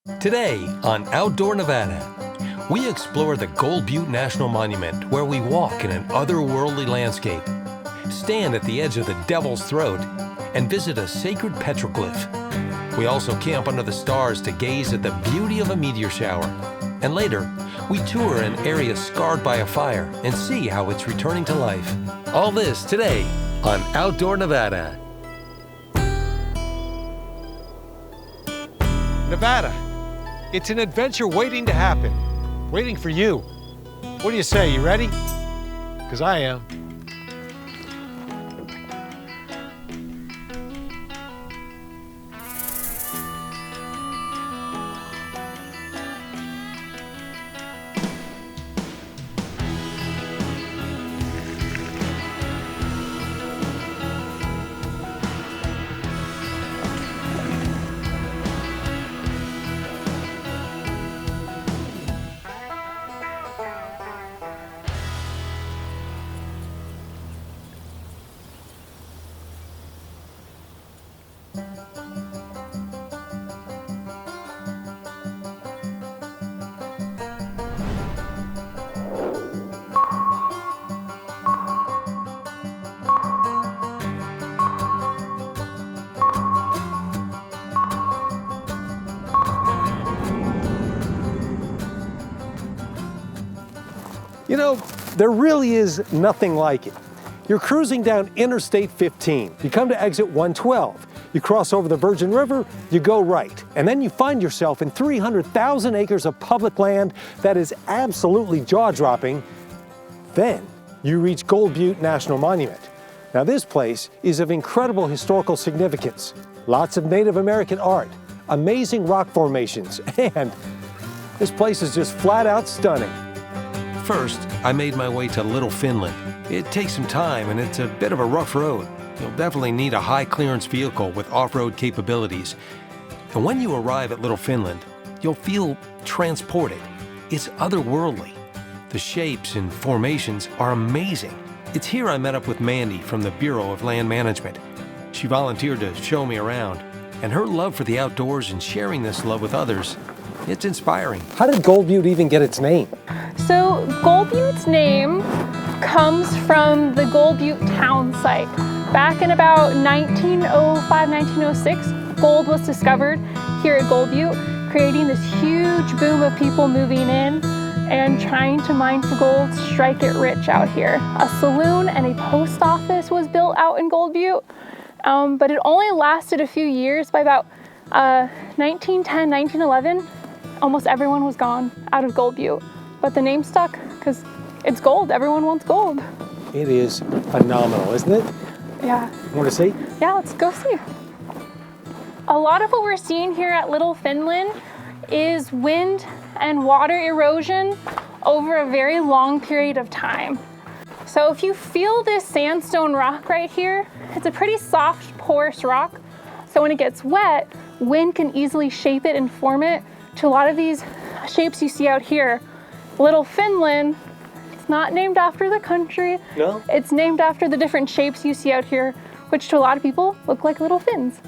Today on Outdoor Nevada, we explore the Gold Butte National Monument, where we walk in an otherworldly landscape, stand at the edge of the Devil's Throat, and visit a sacred petroglyph. We also camp under the stars to gaze at the beauty of a meteor shower. And later, we tour an area scarred by a fire and see how it's returning to life. All this today on Outdoor Nevada. Nevada, it's an adventure waiting to happen, waiting for you. What do you say, you ready? Because I am. You know, there really is nothing like it. You're cruising down Interstate 15. You come to exit 112. You cross over the Virgin River, you go right. And then you find yourself in 300,000 acres of public land that is absolutely jaw-dropping. Then you reach Gold Butte National Monument. Now this place is of incredible historical significance. Lots of Native American art, amazing rock formations, and this place is just flat out stunning. First, I made my way to Little Finland. It takes some time and it's a bit of a rough road. You'll definitely need a high clearance vehicle with off-road capabilities. And when you arrive at Little Finland, you'll feel transported. It's otherworldly. The shapes and formations are amazing. It's here I met up with Mandy from the Bureau of Land Management. She volunteered to show me around, and her love for the outdoors and sharing this love with others, it's inspiring. How did Gold Butte even get its name? So Gold Butte's name comes from the Gold Butte town site. Back in about 1905, 1906, gold was discovered here at Gold Butte, creating this huge boom of people moving in and trying to mine for gold, strike it rich out here. A saloon and a post office was built out in Gold Butte, but it only lasted a few years. By about 1910, 1911, almost everyone was gone out of Gold Butte. But the name stuck because it's gold. Everyone wants gold. It is phenomenal, isn't it? Yeah. Want to see? Yeah, let's go see. A lot of what we're seeing here at Little Finland is wind and water erosion over a very long period of time. So if you feel this sandstone rock right here, it's a pretty soft, porous rock. So when it gets wet, wind can easily shape it and form it to a lot of these shapes you see out here. Little Finland, it's not named after the country. No? It's named after the different shapes you see out here, which to a lot of people look like little fins.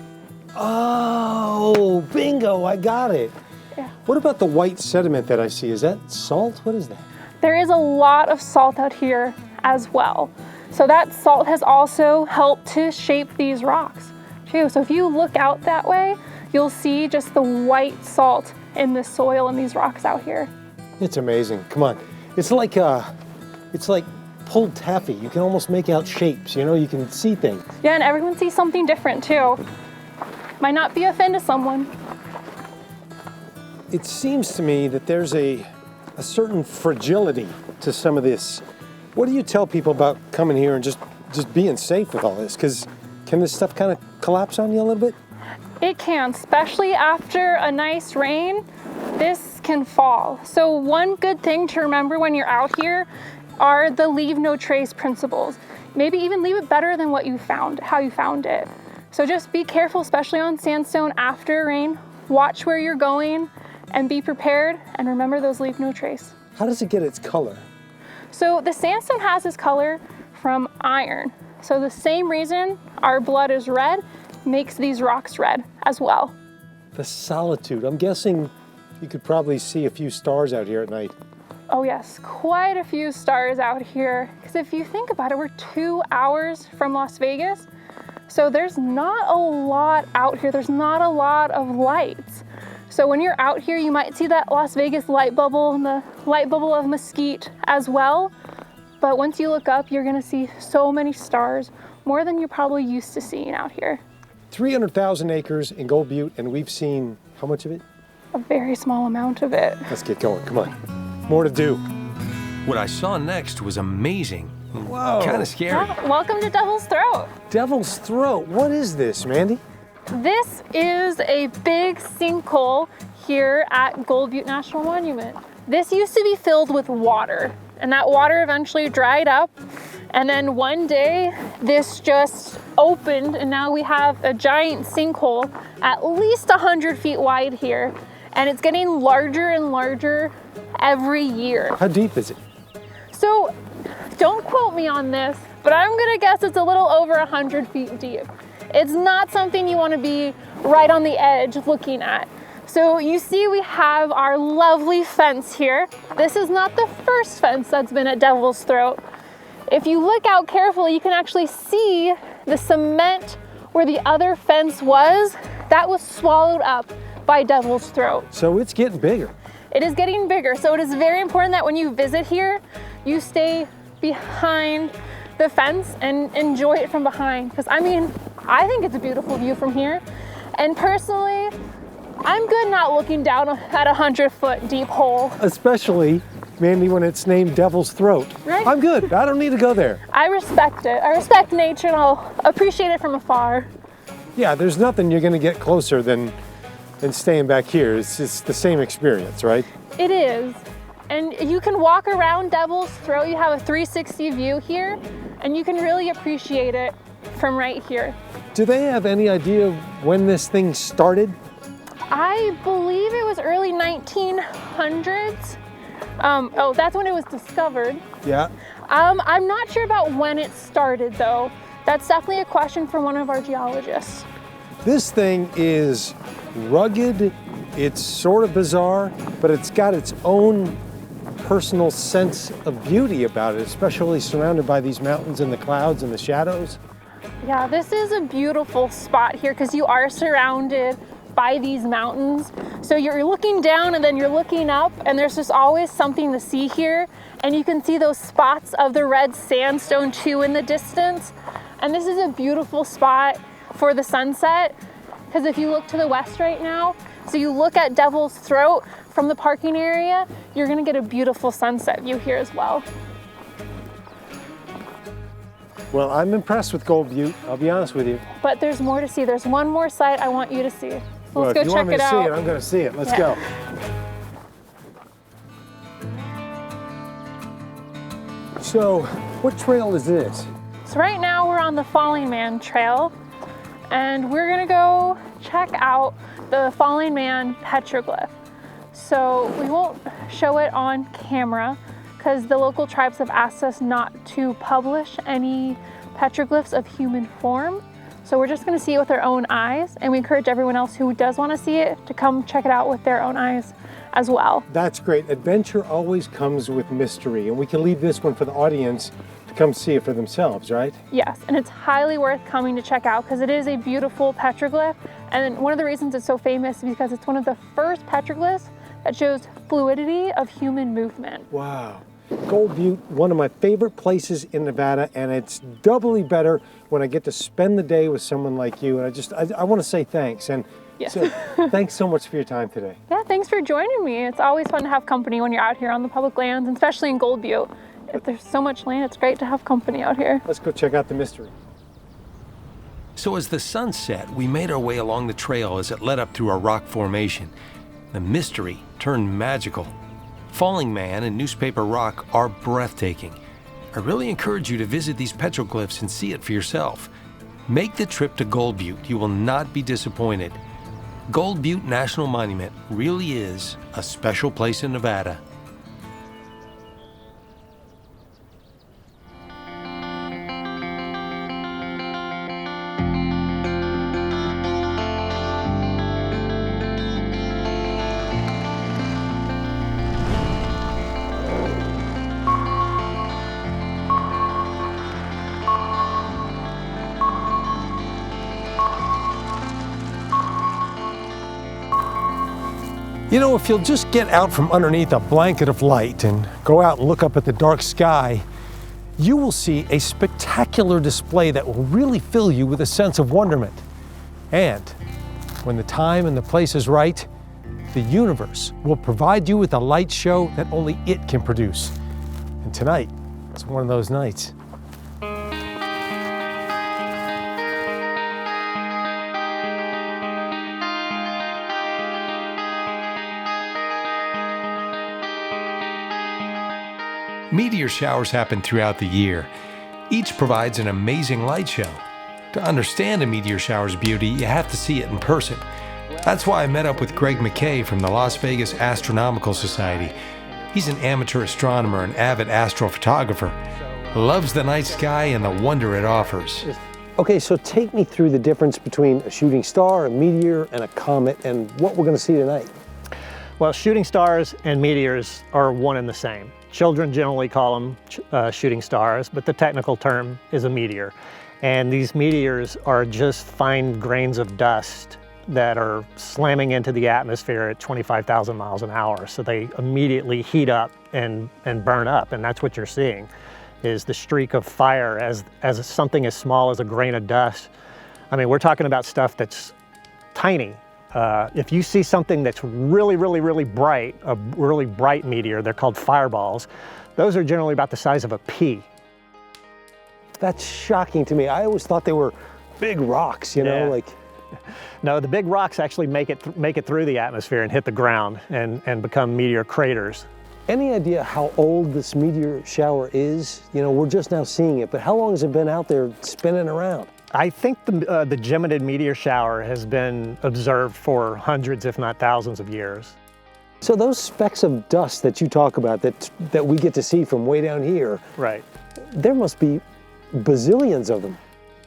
Oh, bingo, I got it. Yeah. What about the white sediment that I see? Is that salt? What is that? There is a lot of salt out here as well. So that salt has also helped to shape these rocks too. So if you look out that way, you'll see just the white salt in the soil and these rocks out here. It's amazing. Come on. It's like pulled taffy. You can almost make out shapes, you know, you can see things. Yeah, and everyone sees something different too. Might not be a fin to someone. It seems to me that there's a certain fragility to some of this. What do you tell people about coming here and just being safe with all this? Because can this stuff kind of collapse on you a little bit? It can, especially after a nice rain. This can fall. So one good thing to remember when you're out here are the leave no trace principles. Maybe even leave it better than what you found, how you found it. So just be careful, especially on sandstone after rain. Watch where you're going and be prepared, and remember those leave no trace. How does it get its color? So the sandstone has its color from iron. So the same reason our blood is red makes these rocks red as well. The solitude. I'm guessing You could probably see a few stars out here at night. Oh yes, quite a few stars out here. Because if you think about it, we're 2 hours from Las Vegas. So there's not a lot out here. There's not a lot of lights. So when you're out here, you might see that Las Vegas light bubble and the light bubble of Mesquite as well. But once you look up, you're gonna see so many stars, more than you're probably used to seeing out here. 300,000 acres in Gold Butte, and we've seen how much of it? A very small amount of it. Let's get going, come on. More to do. What I saw next was amazing. Whoa. Kind of scary. Yeah, welcome to Devil's Throat. Devil's Throat, what is this, Mandy? This is a big sinkhole here at Gold Butte National Monument. This used to be filled with water, and that water eventually dried up. And then one day, this just opened, and now we have a giant sinkhole at least 100 feet wide here. And it's getting larger and larger every year. How deep is it? So, don't quote me on this, but I'm gonna guess it's a little over 100 feet deep. It's not something you wanna be right on the edge looking at. So you see we have our lovely fence here. This is not the first fence that's been at Devil's Throat. If you look out carefully, you can actually see the cement where the other fence was. That was swallowed up by Devil's Throat. So it's getting bigger. It is getting bigger, so it is very important that when you visit here, you stay behind the fence and enjoy it from behind. Because I mean, I think it's a beautiful view from here. And personally, I'm good not looking down at a 100-foot deep hole. Especially, Mandy, when it's named Devil's Throat. Right. I'm good, I don't need to go there. I respect it. I respect nature and I'll appreciate it from afar. Yeah, there's nothing you're gonna get closer than staying back here. It's the same experience, right? It is. And you can walk around Devil's Throat. You have a 360 view here, and you can really appreciate it from right here. Do they have any idea when this thing started? I believe it was early 1900s. Oh, that's when it was discovered. Yeah. I'm not sure about when it started though. That's definitely a question for one of our geologists. This thing is rugged, it's sort of bizarre, but it's got its own personal sense of beauty about it, especially surrounded by these mountains and the clouds and the shadows. Yeah, this is a beautiful spot here because you are surrounded by these mountains. So you're looking down and then you're looking up, and there's just always something to see here. And you can see those spots of the red sandstone too in the distance. And this is a beautiful spot for the sunset, because if you look to the west right now, so you look at Devil's Throat from the parking area, you're gonna get a beautiful sunset view here as well. Well, I'm impressed with Gold Butte, I'll be honest with you. But there's more to see. There's one more site I want you to see. So Well, let's go if you check want me it to out. see it, I'm gonna see it. Let's go. So, what trail is this? So right now we're on the Falling Man Trail, and we're gonna go check out the Falling Man petroglyph. So we won't show it on camera because the local tribes have asked us not to publish any petroglyphs of human form. So we're just gonna see it with our own eyes, and we encourage everyone else who does wanna see it to come check it out with their own eyes as well. That's great. Adventure always comes with mystery, and we can leave this one for the audience to come see it for themselves, right? Yes, and it's highly worth coming to check out because it is a beautiful petroglyph. And one of the reasons it's so famous is because it's one of the first petroglyphs that shows fluidity of human movement. Wow. Gold Butte, one of my favorite places in Nevada, and it's doubly better when I get to spend the day with someone like you. And I want to say thanks. And Yes. so, thanks so much for your time today. Yeah, thanks for joining me. It's always fun to have company when you're out here on the public lands, and especially in Gold Butte. If there's so much land, it's great to have company out here. Let's go check out the mystery. So as the sun set, we made our way along the trail as it led up through a rock formation. The mystery turned magical. Falling Man and Newspaper Rock are breathtaking. I really encourage you to visit these petroglyphs and see it for yourself. Make the trip to Gold Butte. You will not be disappointed. Gold Butte National Monument really is a special place in Nevada. You know, if you'll just get out from underneath a blanket of light and go out and look up at the dark sky, you will see a spectacular display that will really fill you with a sense of wonderment. And when the time and the place is right, the universe will provide you with a light show that only it can produce. And tonight, it's one of those nights. Meteor showers happen throughout the year. Each provides an amazing light show. To understand a meteor shower's beauty, you have to see it in person. That's why I met up with Greg McKay from the Las Vegas Astronomical Society. He's an amateur astronomer and avid astrophotographer. Loves the night sky and the wonder it offers. Okay, so take me through the difference between a shooting star, a meteor, and a comet, and what we're going to see tonight. Well, shooting stars and meteors are one and the same. Children generally call them shooting stars, but the technical term is a meteor. And these meteors are just fine grains of dust that are slamming into the atmosphere at 25,000 miles an hour. So they immediately heat up and burn up, and that's what you're seeing, is the streak of fire as something as small as a grain of dust. I mean, we're talking about stuff that's tiny. If you see something that's really, really, really bright, a really bright meteor, they're called fireballs, those are generally about the size of a pea. That's shocking to me. I always thought they were big rocks, you know, like. No, the big rocks actually make it through the atmosphere and hit the ground and become meteor craters. Any idea how old this meteor shower is? You know, we're just now seeing it, but how long has it been out there spinning around? I think the Geminid Meteor Shower has been observed for hundreds, if not thousands of years. So those specks of dust that you talk about that we get to see from way down here, right? There must be bazillions of them.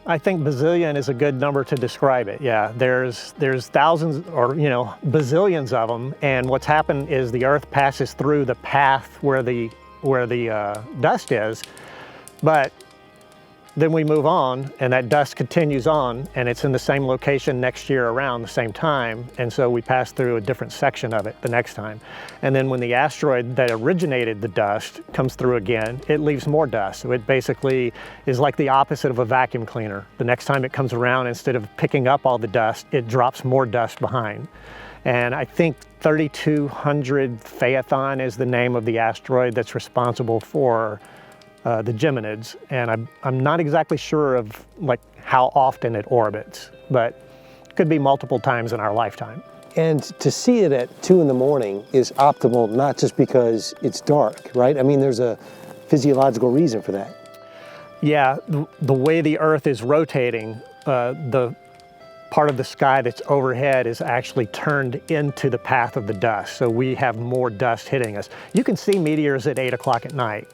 I think bazillion is a good number to describe it. Yeah, there's thousands or bazillions of them, and what's happened is the Earth passes through the path where the dust is, but then we move on, and that dust continues on, and it's in the same location next year around the same time, and so we pass through a different section of it the next time. And then when the asteroid that originated the dust comes through again, it leaves more dust. So it basically is like the opposite of a vacuum cleaner. The next time it comes around, instead of picking up all the dust, it drops more dust behind. And I think 3200 Phaethon is the name of the asteroid that's responsible for the Geminids, and I'm not exactly sure of like how often it orbits, but it could be multiple times in our lifetime. And to see it at 2 in the morning is optimal, not just because it's dark, right? I mean, there's a physiological reason for that. Yeah, the way the Earth is rotating, the part of the sky that's overhead is actually turned into the path of the dust, so we have more dust hitting us. You can see meteors at 8 o'clock at night.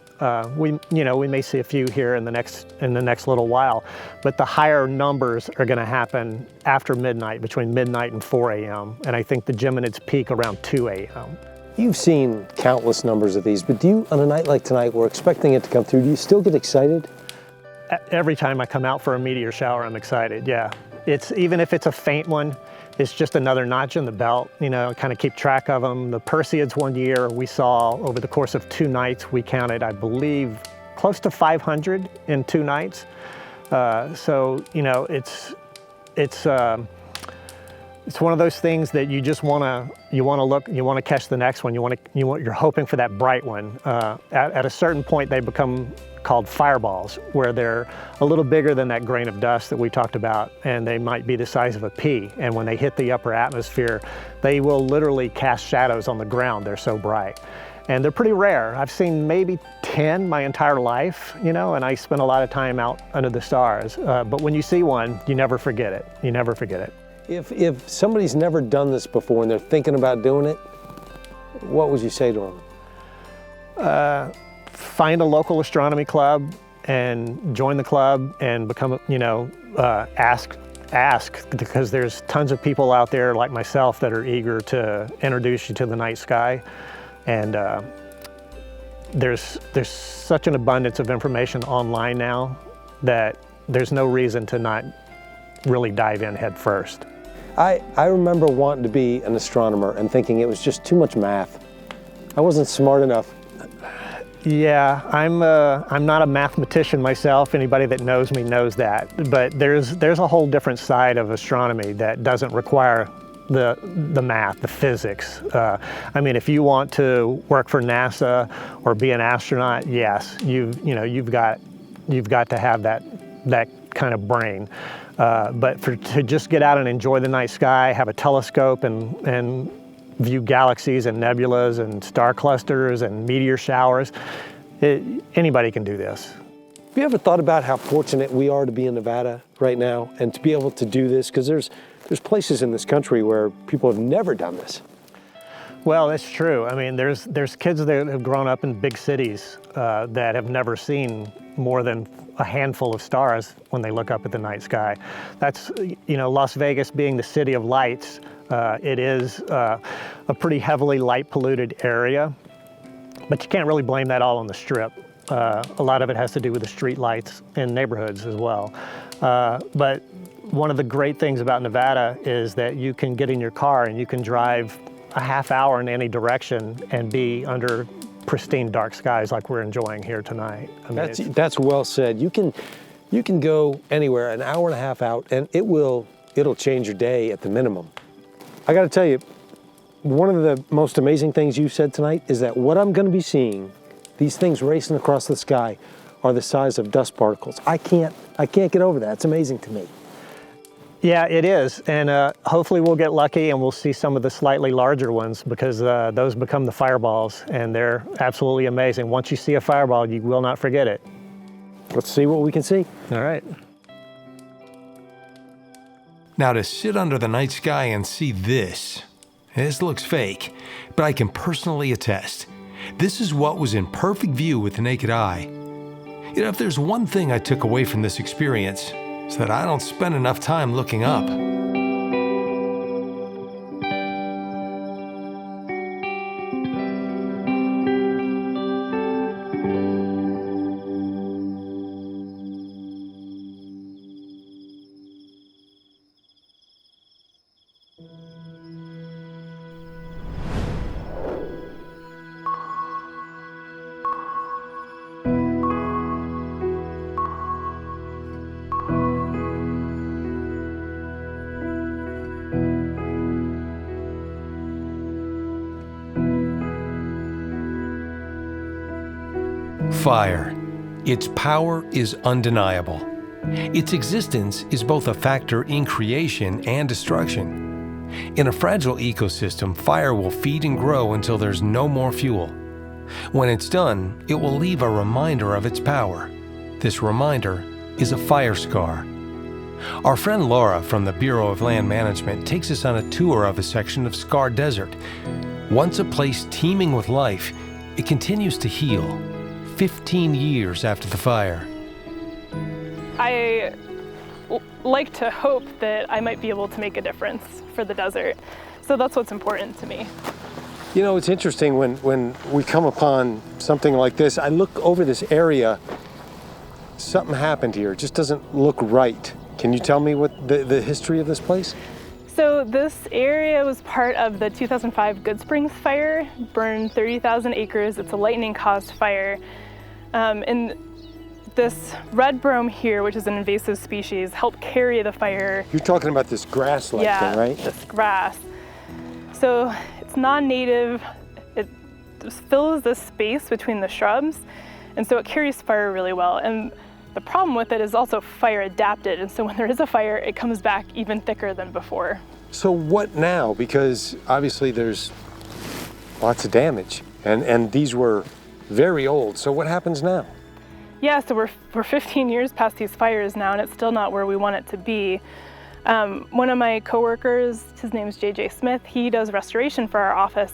We may see a few here in the next little while, but the higher numbers are going to happen after midnight, between midnight and 4 a.m. And I think the Geminids peak around 2 a.m. You've seen countless numbers of these, but on a night like tonight, we're expecting it to come through. Do you still get excited? Every time I come out for a meteor shower, I'm excited. Yeah, even if it's a faint one. It's just another notch in the belt, kind of keep track of them. The Perseids one year we saw over the course of 2 nights, we counted, I believe, close to 500 in 2 nights. So, it's one of those things that you just want to catch the next one. You're hoping for that bright one. At a certain point, they become called fireballs, where they're a little bigger than that grain of dust that we talked about, and they might be the size of a pea. And when they hit the upper atmosphere, they will literally cast shadows on the ground. They're so bright. And they're pretty rare. I've seen maybe 10 my entire life, and I spend a lot of time out under the stars. But when you see one, you never forget it. You never forget it. If somebody's never done this before and they're thinking about doing it, what would you say to them? Find a local astronomy club and join the club and become, ask, because there's tons of people out there like myself that are eager to introduce you to the night sky. And there's such an abundance of information online now that there's no reason to not really dive in head first. I remember wanting to be an astronomer and thinking it was just too much math. I wasn't smart enough. Yeah, I'm not a mathematician myself. Anybody that knows me knows that. But there's a whole different side of astronomy that doesn't require the math, the physics. I mean, if you want to work for NASA or be an astronaut, yes, you've got to have that kind of brain. But to just get out and enjoy the night sky, have a telescope and view galaxies and nebulas and star clusters and meteor showers, anybody can do this. Have you ever thought about how fortunate we are to be in Nevada right now and to be able to do this? Because there's places in this country where people have never done this. Well, it's true. I mean, there's kids that have grown up in big cities that have never seen more than a handful of stars when they look up at the night sky. That's, Las Vegas being the city of lights, it is a pretty heavily light polluted area, but you can't really blame that all on the Strip. A lot of it has to do with the street lights in neighborhoods as well. But one of the great things about Nevada is that you can get in your car and you can drive a half hour in any direction and be under pristine dark skies like we're enjoying here tonight. I mean, that's well said. You can go anywhere an hour and a half out and it'll change your day at the minimum. I got to tell you, one of the most amazing things you said tonight is that what I'm going to be seeing, these things racing across the sky, are the size of dust particles. I can't get over that. It's amazing to me. Yeah, it is, and hopefully we'll get lucky and we'll see some of the slightly larger ones, because those become the fireballs, and they're absolutely amazing. Once you see a fireball, you will not forget it. Let's see what we can see. All right. Now, to sit under the night sky and see this looks fake, but I can personally attest. This is what was in perfect view with the naked eye. If there's one thing I took away from this experience, it's that I don't spend enough time looking up. Fire. Its power is undeniable. Its existence is both a factor in creation and destruction. In a fragile ecosystem, fire will feed and grow until there's no more fuel. When it's done, it will leave a reminder of its power. This reminder is a fire scar. Our friend Laura from the Bureau of Land Management takes us on a tour of a section of Scar Desert. Once a place teeming with life, it continues to heal. 15 years after the fire. I like to hope that I might be able to make a difference for the desert. So that's what's important to me. It's interesting when we come upon something like this, I look over this area, something happened here. It just doesn't look right. Can you tell me what the history of this place? So this area was part of the 2005 Good Springs fire, burned 30,000 acres. It's a lightning-caused fire. And this red brome here, which is an invasive species, helped carry the fire. You're talking about this grass-like thing, right? This grass. So it's non-native. It just fills this space between the shrubs, and so it carries fire really well. And the problem with it is also fire adapted, and so when there is a fire, it comes back even thicker than before. So what now? Because obviously there's lots of damage, and these were very old. So what happens now? Yeah, so we're 15 years past these fires now, and it's still not where we want it to be. One of my coworkers, his name is JJ Smith, he does restoration for our office.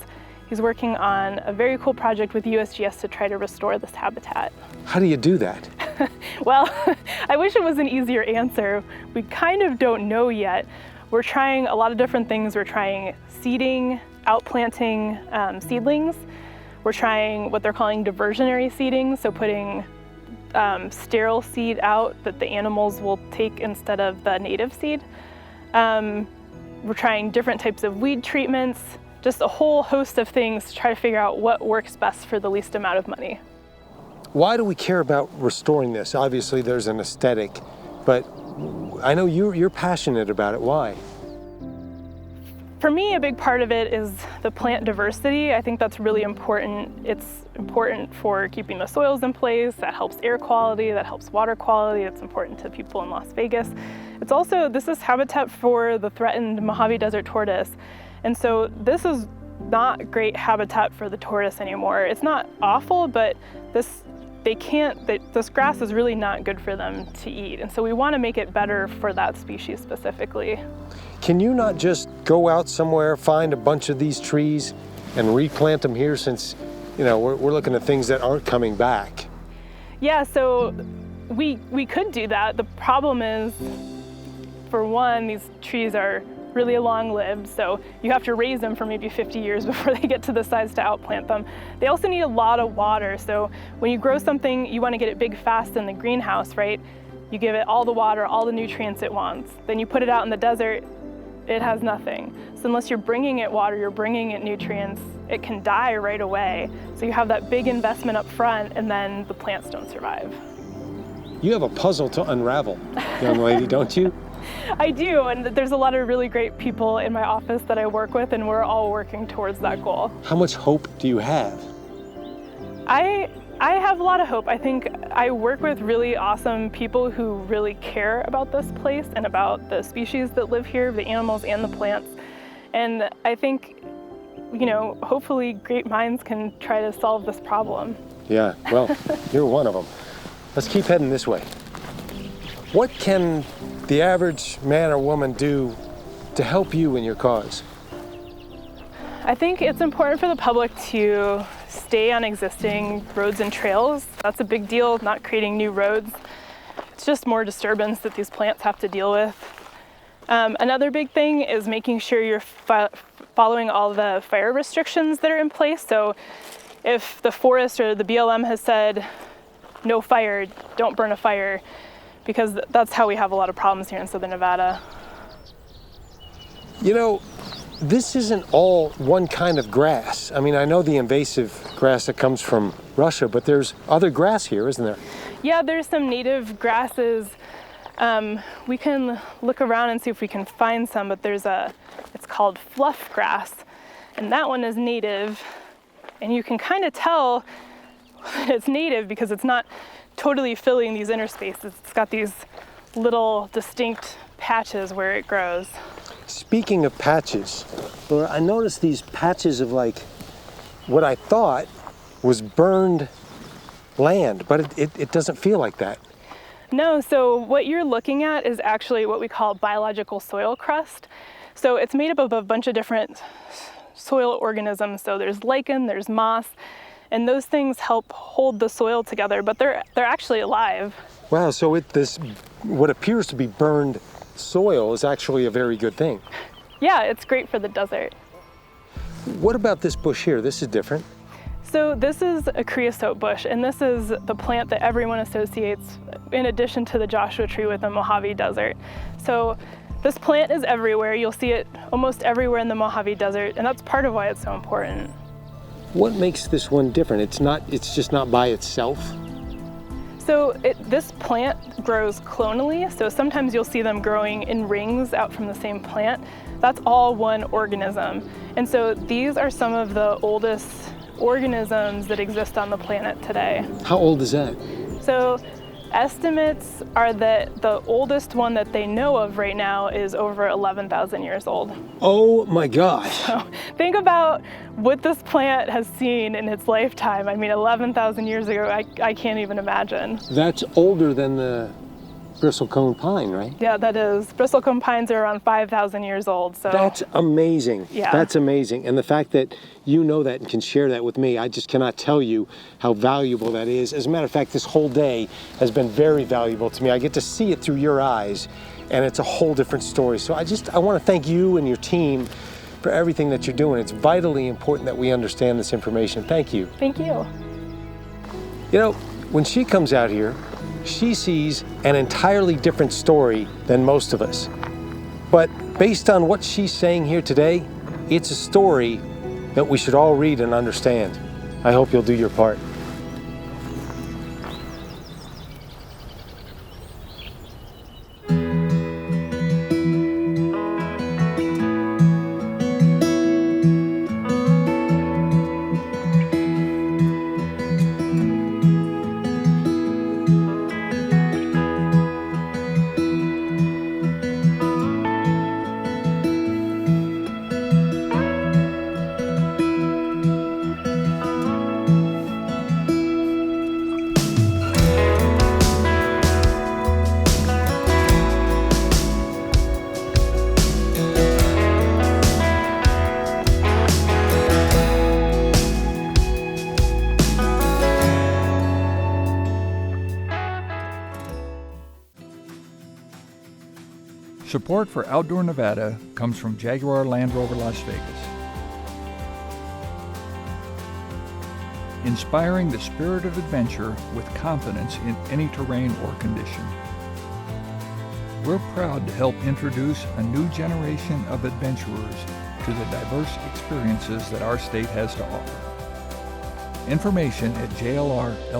He's working on a very cool project with USGS to try to restore this habitat. How do you do that? Well, I wish it was an easier answer. We kind of don't know yet. We're trying a lot of different things. We're trying seeding, outplanting seedlings. We're trying what they're calling diversionary seeding, so putting sterile seed out that the animals will take instead of the native seed. We're trying different types of weed treatments, just a whole host of things to try to figure out what works best for the least amount of money. Why do we care about restoring this? Obviously there's an aesthetic, but I know you're passionate about it. Why? For me, a big part of it is the plant diversity. I think that's really important. It's important for keeping the soils in place. That helps air quality, that helps water quality. It's important to people in Las Vegas. It's also, this is habitat for the threatened Mojave Desert tortoise. And so this is not great habitat for the tortoise anymore. It's not awful, but this grass is really not good for them to eat. And so we want to make it better for that species specifically. Can you not just go out somewhere, find a bunch of these trees and replant them here, since, you know, we're looking at things that aren't coming back? Yeah, so we could do that. The problem is, for one, these trees are really long-lived, so you have to raise them for maybe 50 years before they get to the size to outplant them. They also need a lot of water, so when you grow something, you want to get it big fast in the greenhouse, right? You give it all the water, all the nutrients it wants. Then you put it out in the desert, it has nothing. So unless you're bringing it water, you're bringing it nutrients, it can die right away. So you have that big investment up front, and then the plants don't survive. You have a puzzle to unravel, young lady, don't you? I do, and there's a lot of really great people in my office that I work with, and we're all working towards that goal. How much hope do you have? I have a lot of hope. I think I work with really awesome people who really care about this place and about the species that live here, the animals and the plants. And I think, you know, hopefully great minds can try to solve this problem. Yeah, well, you're one of them. Let's keep heading this way. What can the average man or woman do to help you in your cause? I think it's important for the public to stay on existing roads and trails. That's a big deal, not creating new roads. It's just more disturbance that these plants have to deal with. Another big thing is making sure you're following all the fire restrictions that are in place. So if the forest or the BLM has said, no fire, don't burn a fire, because that's how we have a lot of problems here in Southern Nevada. You know, this isn't all one kind of grass. I mean, I know the invasive grass that comes from Russia, but there's other grass here, isn't there? Yeah, there's some native grasses. We can look around and see if we can find some, but it's called fluff grass, and that one is native. And you can kind of tell it's native because it's not totally filling these interspaces. It's got these little distinct patches where it grows. Speaking of patches, Laura, I noticed these patches of like what I thought was burned land, but it doesn't feel like that. No, so what you're looking at is actually what we call biological soil crust. So it's made up of a bunch of different soil organisms. So there's lichen, there's moss, and those things help hold the soil together, but they're actually alive. Wow, so this what appears to be burned soil is actually a very good thing. Yeah, it's great for the desert. What about this bush here? This is different. So this is a creosote bush, and this is the plant that everyone associates, in addition to the Joshua tree, with the Mojave Desert. So this plant is everywhere. You'll see it almost everywhere in the Mojave Desert, and that's part of why it's so important. What makes this one different? It's just not by itself? So this plant grows clonally, so sometimes you'll see them growing in rings out from the same plant. That's all one organism. And so these are some of the oldest organisms that exist on the planet today. How old is that? So estimates are that the oldest one that they know of right now is over 11,000 years old. Oh my gosh. So think about what this plant has seen in its lifetime. I mean, 11,000 years ago, I can't even imagine. That's older than the bristlecone pine, right? Yeah, that is. Bristlecone pines are around 5,000 years old. So that's amazing. Yeah. That's amazing. And the fact that you know that and can share that with me, I just cannot tell you how valuable that is. As a matter of fact, this whole day has been very valuable to me. I get to see it through your eyes, and it's a whole different story. So I want to thank you and your team for everything that you're doing. It's vitally important that we understand this information. Thank you. Thank you. You know, when she comes out here, she sees an entirely different story than most of us. But based on what she's saying here today, it's a story that we should all read and understand. I hope you'll do your part. Support for Outdoor Nevada comes from Jaguar Land Rover Las Vegas. Inspiring the spirit of adventure with confidence in any terrain or condition. We're proud to help introduce a new generation of adventurers to the diverse experiences that our state has to offer. Information at jlrlv.com.